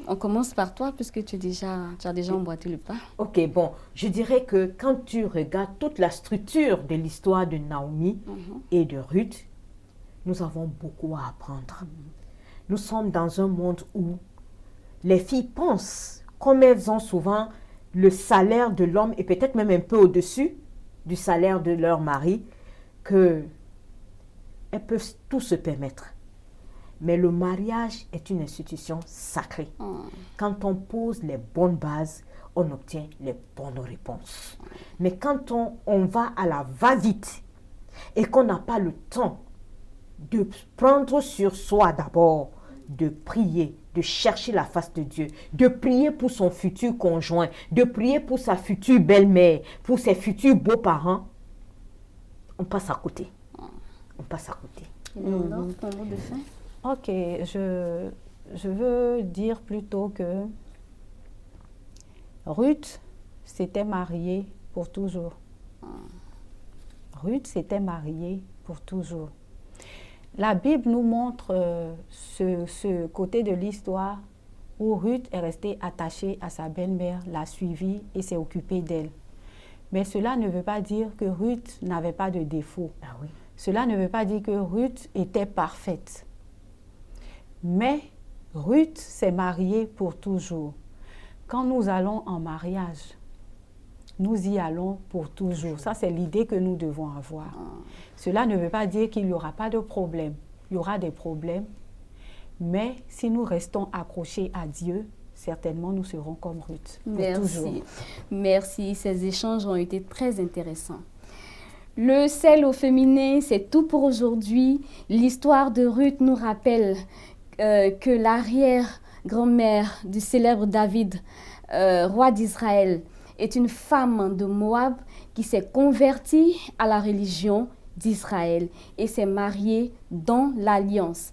On commence par toi puisque tu as déjà emboîté le pas. Ok, bon, je dirais que quand tu regardes toute la structure de l'histoire de Naomi et de Ruth, nous avons beaucoup à apprendre. Nous sommes dans un monde où les filles pensent, comme elles ont souvent le salaire de l'homme et peut-être même un peu au-dessus du salaire de leur mari, qu'elles peuvent tout se permettre. Mais le mariage est une institution sacrée. Quand on pose les bonnes bases, on obtient les bonnes réponses. Mais quand on va à la va-vite et qu'on n'a pas le temps de prendre sur soi d'abord, de prier, de chercher la face de Dieu, de prier pour son futur conjoint, de prier pour sa future belle-mère, pour ses futurs beaux-parents, on passe à côté. On passe à côté. Ton mot de fin? Ok, je veux dire plutôt que Ruth s'était mariée pour toujours. Ruth s'était mariée pour toujours. La Bible nous montre ce côté de l'histoire où Ruth est restée attachée à sa belle-mère, l'a suivie et s'est occupée d'elle. Mais cela ne veut pas dire que Ruth n'avait pas de défauts. Ah oui. Cela ne veut pas dire que Ruth était parfaite. Mais Ruth s'est mariée pour toujours. Quand nous allons en mariage, nous y allons pour toujours. Ça, c'est l'idée que nous devons avoir. Cela ne veut pas dire qu'il n'y aura pas de problème. Il y aura des problèmes. Mais si nous restons accrochés à Dieu, certainement nous serons comme Ruth. Merci. Merci. Ces échanges ont été très intéressants. Le sel au féminin, c'est tout pour aujourd'hui. L'histoire de Ruth nous rappelle que l'arrière-grand-mère du célèbre David, roi d'Israël, est une femme de Moab qui s'est convertie à la religion d'Israël et s'est mariée dans l'alliance.